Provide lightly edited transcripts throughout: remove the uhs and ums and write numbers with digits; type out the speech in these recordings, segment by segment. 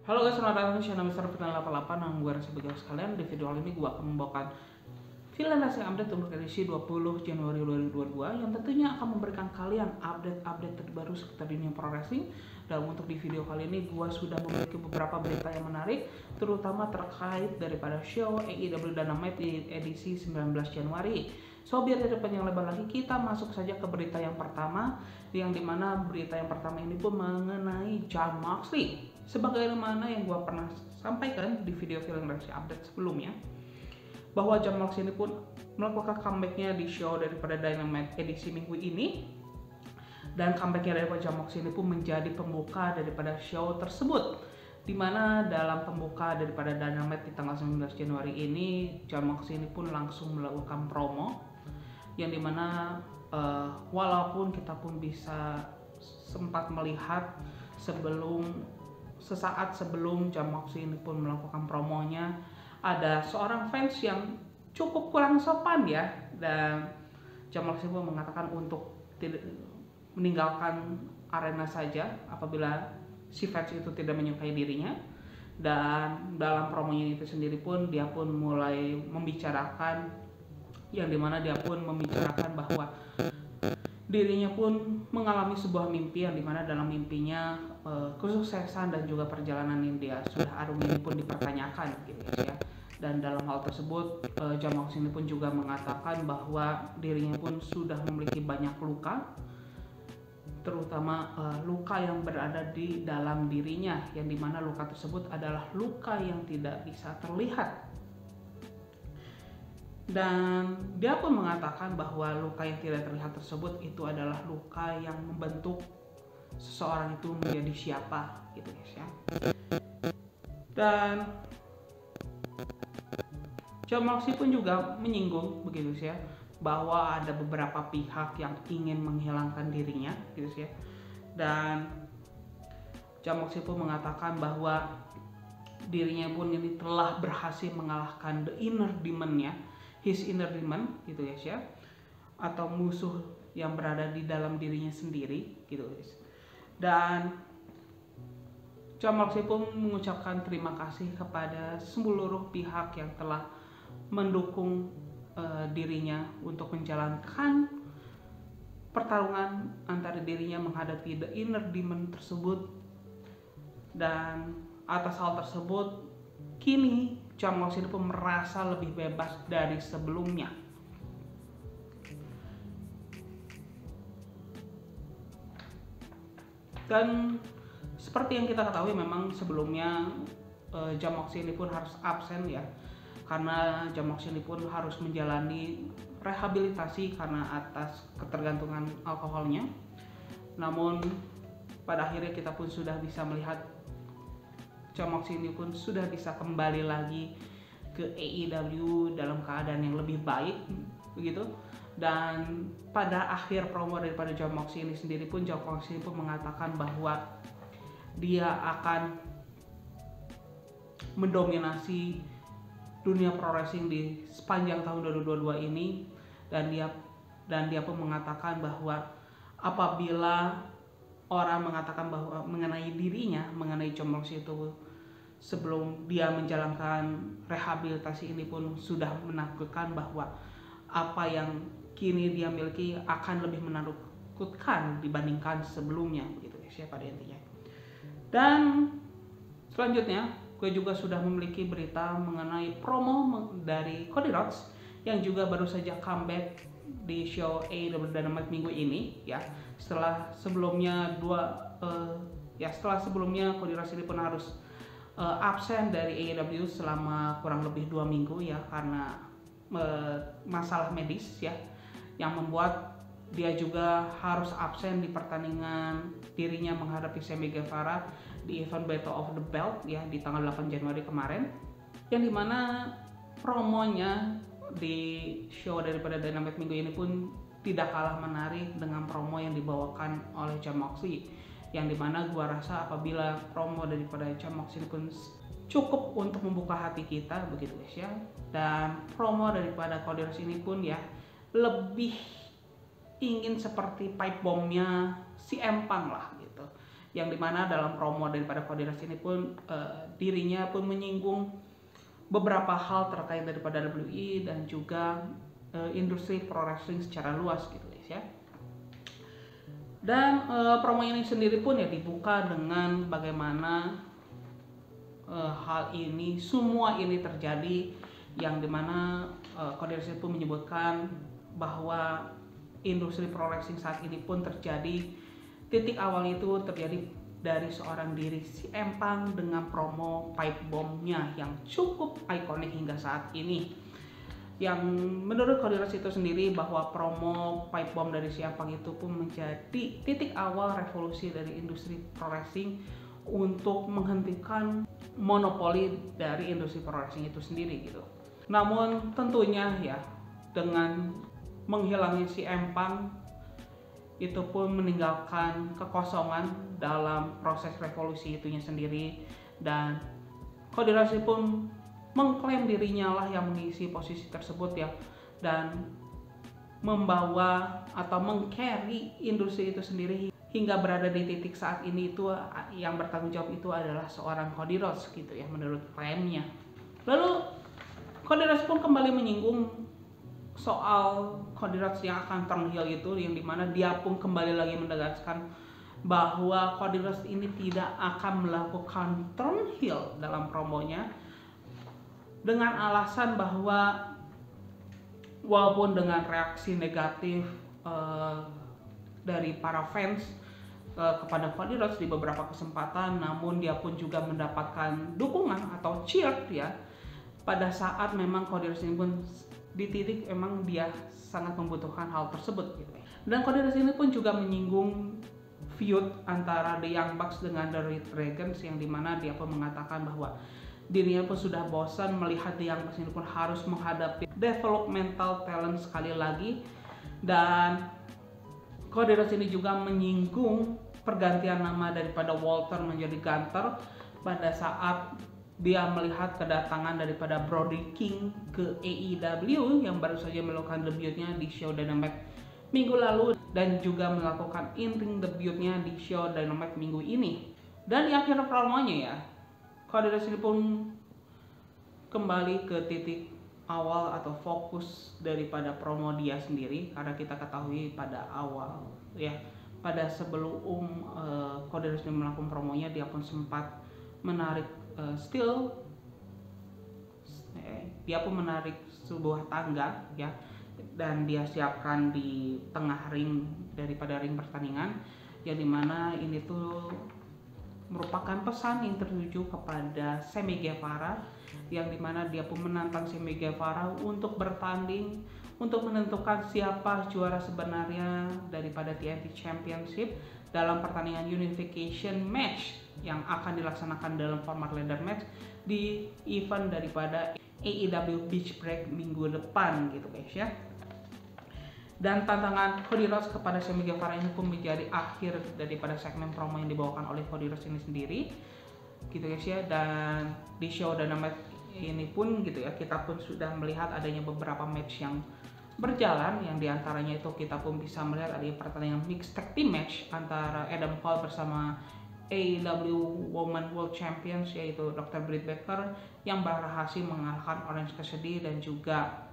Halo guys, selamat datang di channel Mr. Final 88 yang gue rasa bagi sekalian. Di video kali ini gue akan membawakan film racing update untuk edisi 20 Januari 2022 yang tentunya akan memberikan kalian update terbaru seputar dunia pro wrestling. Dan untuk di video kali ini gue sudah memiliki beberapa berita yang menarik, terutama terkait daripada show AEW Dynamite di edisi 19 Januari. So biar tidak panjang lebar lagi, kita masuk saja ke berita yang pertama, yang dimana berita yang pertama ini pun mengenai Jon Moxley. Sebagaimana yang gue pernah sampaikan di video film racing update sebelumnya, bahwa Jon Moxley ini pun melakukan comebacknya di show daripada Dynamite edisi minggu ini. Dan comebacknya daripada Jon Moxley ini pun menjadi pembuka daripada show tersebut, dimana dalam pembuka daripada Dynamite di tanggal 19 Januari ini, Jon Moxley ini pun langsung melakukan promo, yang dimana walaupun kita pun bisa sempat melihat sesaat sebelum Jon Moxley ini pun melakukan promonya, ada seorang fans yang cukup kurang sopan ya, dan Jon Moxley pun mengatakan untuk tidak meninggalkan arena saja apabila si fans itu tidak menyukai dirinya. Dan dalam promonya itu sendiri pun dia pun mulai membicarakan, yang dimana dia pun membicarakan bahwa dirinya pun mengalami sebuah mimpi, yang dimana dalam mimpinya kesuksesan dan juga perjalanan yang dia sudah arungi ini pun dipertanyakan gitu ya. Dan dalam hal tersebut Jon Moxley ini pun juga mengatakan bahwa dirinya pun sudah memiliki banyak luka, terutama luka yang berada di dalam dirinya, yang dimana luka tersebut adalah luka yang tidak bisa terlihat. Dan dia pun mengatakan bahwa luka yang tidak terlihat tersebut itu adalah luka yang membentuk seseorang itu menjadi siapa gitu guys ya. Dan Jon Moxley pun juga menyinggung begitu ya, bahwa ada beberapa pihak yang ingin menghilangkan dirinya gitu ya. Dan Jon Moxley pun mengatakan bahwa dirinya pun ini telah berhasil mengalahkan the inner demon-nya, his inner demon gitu guys ya, atau musuh yang berada di dalam dirinya sendiri gitu guys. Dan Jon Moxley pun mengucapkan terima kasih kepada seluruh pihak yang telah mendukung dirinya untuk menjalankan pertarungan antara dirinya menghadapi the inner demon tersebut. Dan atas hal tersebut, kini Jon Moxley pun merasa lebih bebas dari sebelumnya. Dan seperti yang kita ketahui, memang sebelumnya Jon Moxley ini pun harus absen ya, karena Jon Moxley ini pun harus menjalani rehabilitasi karena atas ketergantungan alkoholnya. Namun pada akhirnya kita pun sudah bisa melihat Jon Moxley ini pun sudah bisa kembali lagi ke AEW dalam keadaan yang lebih baik begitu. Dan pada akhir promo daripada Jon Moxley ini sendiri pun, Jon Moxley pun mengatakan bahwa dia akan mendominasi dunia pro wrestling di sepanjang tahun 2022 ini. Dan dia pun mengatakan bahwa apabila orang mengatakan bahwa mengenai dirinya, mengenai Jon Moxley itu sebelum dia menjalankan rehabilitasi ini pun sudah menakutkan, bahwa apa yang kini dia miliki akan lebih menakutkan dibandingkan sebelumnya gitu guys ya, pada intinya. Dan selanjutnya gue juga sudah memiliki berita mengenai promo dari Cody Rhodes yang juga baru saja comeback di show AEW Dynamite minggu ini ya. Setelah sebelumnya Cody Rhodes ini pun harus absen dari AEW selama kurang lebih 2 minggu ya, karena masalah medis ya, yang membuat dia juga harus absen di pertandingan dirinya menghadapi Sammy Guevara di event Battle of the Belt ya di tanggal 8 Januari kemarin, yang dimana promonya di show daripada Dynamite minggu ini pun tidak kalah menarik dengan promo yang dibawakan oleh Jon Moxley, yang dimana gua rasa apabila promo daripada Jon Moxley pun cukup untuk membuka hati kita begitu guys ya. Dan promo daripada Cody Rhodes ini pun ya lebih ingin seperti pipe bombnya si Empang lah gitu, yang dimana dalam promo daripada Cody Rhodes ini pun dirinya pun menyinggung beberapa hal terkait daripada WWE dan juga industri pro wrestling secara luas gitu guys ya. Dan promo ini sendiri pun ya dibuka dengan bagaimana hal ini, semua ini terjadi, yang dimana Cody Rhodes pun menyebutkan bahwa industri pro wrestling saat ini pun terjadi, titik awal itu terjadi dari seorang diri CM Punk dengan promo pipe bomb-nya yang cukup ikonik hingga saat ini. Yang menurut Cody Rhodes itu sendiri bahwa promo pipe bomb dari CM Punk itu pun menjadi titik awal revolusi dari industri pro wrestling untuk menghentikan monopoli dari industri pro wrestling itu sendiri gitu. Namun tentunya ya dengan menghilangnya CM Punk itu pun meninggalkan kekosongan dalam proses revolusi itunya sendiri, dan Cody Rhodes pun mengklaim dirinya lah yang mengisi posisi tersebut ya, dan membawa atau meng-carry industri itu sendiri hingga berada di titik saat ini. Itu yang bertanggung jawab itu adalah seorang Cody Rhodes gitu ya menurut klaimnya. Lalu Cody Rhodes pun kembali menyinggung soal Cody Rhodes yang akan turn heel itu, yang dimana dia pun kembali lagi menegaskan bahwa Cody Rhodes ini tidak akan melakukan turn heel dalam promonya, dengan alasan bahwa walaupun dengan reaksi negatif dari para fans kepada Cody Rhodes di beberapa kesempatan, namun dia pun juga mendapatkan dukungan atau cheer ya pada saat memang Cody Rhodes ini pun di titik emang dia sangat membutuhkan hal tersebut gitu. Dan Cody Rhodes ini pun juga menyinggung feud antara The Young Bucks dengan The Red Dragons, yang dimana dia pun mengatakan bahwa dirinya pun sudah bosan melihat The Young Bucks ini pun harus menghadapi developmental talent sekali lagi. Dan Cody Rhodes ini juga menyinggung pergantian nama daripada Walter menjadi Gunter pada saat dia melihat kedatangan daripada Brody King ke AEW yang baru saja melakukan debutnya di show Dynamite minggu lalu, dan juga melakukan in-ring debutnya di show Dynamite minggu ini. Dan di akhir promonya ya, Cody Rhodes pun kembali ke titik awal atau fokus daripada promo dia sendiri, karena kita ketahui pada awal ya, pada sebelum Cody Rhodes melakukan promonya, dia pun sempat menarik dia pun menarik sebuah tangga ya, dan dia siapkan di tengah ring daripada ring pertandingan, yang dimana ini tuh merupakan pesan yang tertuju kepada Sammy Guevara, yang dimana dia pun menantang Sammy Guevara untuk bertanding untuk menentukan siapa juara sebenarnya daripada TNT Championship dalam pertandingan unification match yang akan dilaksanakan dalam format ladder match di event daripada AEW Beach Break minggu depan gitu guys ya. Dan tantangan Cody Rhodes kepada Sammy Guevara ini pun menjadi akhir daripada segmen promo yang dibawakan oleh Cody Rhodes ini sendiri gitu guys ya. Dan di show Dynamite ini pun gitu ya, kita pun sudah melihat adanya beberapa match yang berjalan, yang diantaranya itu kita pun bisa melihat adanya pertandingan mixed tag team match antara Adam Cole bersama AEW Women World Champions yaitu Dr. Britt Baker yang berhasil mengalahkan Orange Cassidy dan juga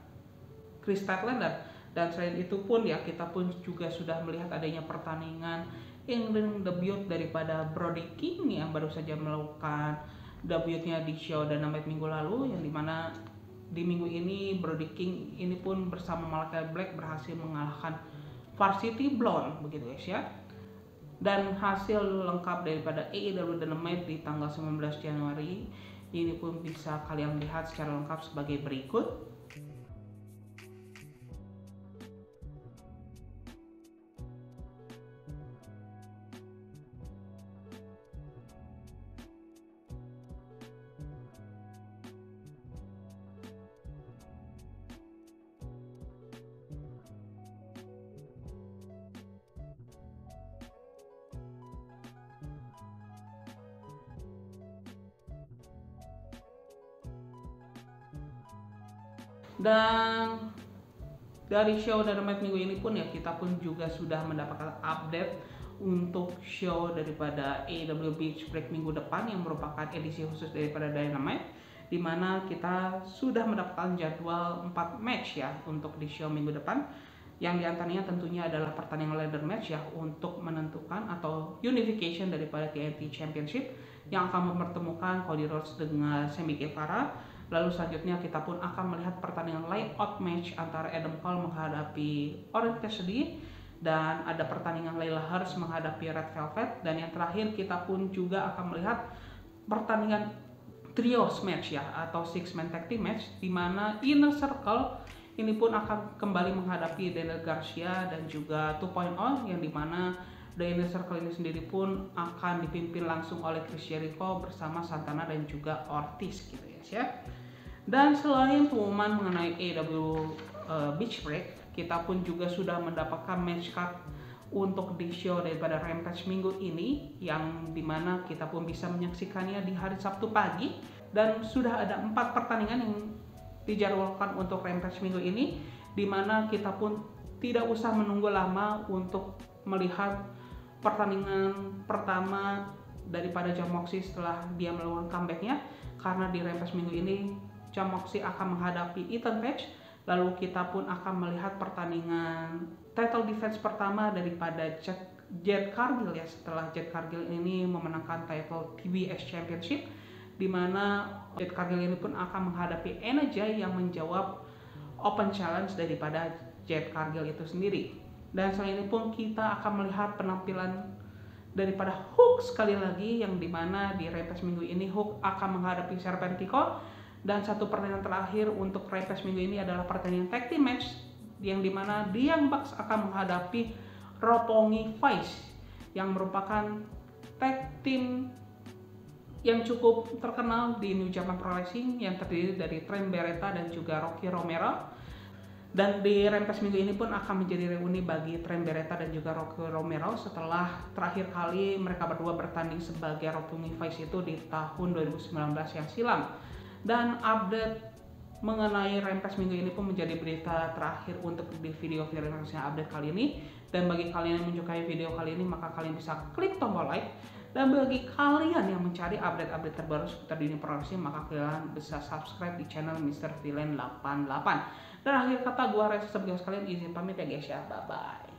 Kris Statlander. Dan selain itu pun ya, kita pun juga sudah melihat adanya pertandingan in-ring debut daripada Brody King yang baru saja melakukan debutnya di show Dynamite minggu lalu, yang dimana di minggu ini Brody King ini pun bersama Malakai Black berhasil mengalahkan Varsity Blonde begitu guys ya. Dan hasil lengkap daripada AEW Dynamite di tanggal 19 Januari ini pun bisa kalian lihat secara lengkap sebagai berikut. Dan dari show Dynamite minggu ini pun ya, kita pun juga sudah mendapatkan update untuk show daripada AEW Beach Break minggu depan yang merupakan edisi khusus daripada Dynamite, di mana kita sudah mendapatkan jadwal 4 match ya untuk di show minggu depan, yang diantaranya tentunya adalah pertandingan ladder match ya untuk menentukan atau unification daripada TNT Championship yang akan mempertemukan Cody Rhodes dengan Sammy Guevara. Lalu selanjutnya kita pun akan melihat pertandingan layout match antara Adam Cole menghadapi Orange Cassidy, dan ada pertandingan Layla Hirsch menghadapi Red Velvet, dan yang terakhir kita pun juga akan melihat pertandingan trios match ya atau 6-man tag team match, di mana Inner Circle ini pun akan kembali menghadapi Daniel Garcia dan juga 2.0, yang dimana The Inner Circle ini sendiri pun akan dipimpin langsung oleh Chris Jericho bersama Santana dan juga Ortiz gitu ya. Dan selain pengumuman mengenai AEW Beach Break, kita pun juga sudah mendapatkan match card untuk di show daripada Rampage minggu ini, yang dimana kita pun bisa menyaksikannya di hari Sabtu pagi, dan sudah ada 4 pertandingan yang dijadwalkan untuk Rampage minggu ini, dimana kita pun tidak usah menunggu lama untuk melihat pertandingan pertama daripada Jon Moxley setelah dia melakukan comebacknya, karena di Rampage minggu ini Jon Moxley akan menghadapi Ethan Page. Lalu kita pun akan melihat pertandingan title defense pertama daripada Jade Cargill ya, setelah Jade Cargill ini memenangkan title TBS Championship, di mana Jade Cargill ini pun akan menghadapi Anna Jay yang menjawab open challenge daripada Jade Cargill itu sendiri. Dan selain itu pun kita akan melihat penampilan daripada Hook sekali lagi, yang dimana di Rampage minggu ini Hook akan menghadapi Serpentico. Dan satu pertandingan terakhir untuk Rampage minggu ini adalah pertandingan tag team match, yang dimana The Young Bucks akan menghadapi Roppongi Vice, yang merupakan tag team yang cukup terkenal di New Japan Pro Wrestling, yang terdiri dari Trent Beretta dan juga Rocky Romero. Dan di Rampage minggu ini pun akan menjadi reuni bagi Trent Beretta dan juga Rocky Romero setelah terakhir kali mereka berdua bertanding sebagai Roppongi Vice itu di tahun 2019 yang silam. Dan update mengenai Rampage minggu ini pun menjadi berita terakhir untuk di video viralnya update kali ini. Dan bagi kalian yang menyukai video kali ini, maka kalian bisa klik tombol like. Dan bagi kalian yang mencari update-update terbaru seputar dunia pro wrestling, maka kalian bisa subscribe di channel Mr. Villain 88. Dan akhir kata, gua Reza sebagai sekalian izin pamit ya guys ya, bye bye.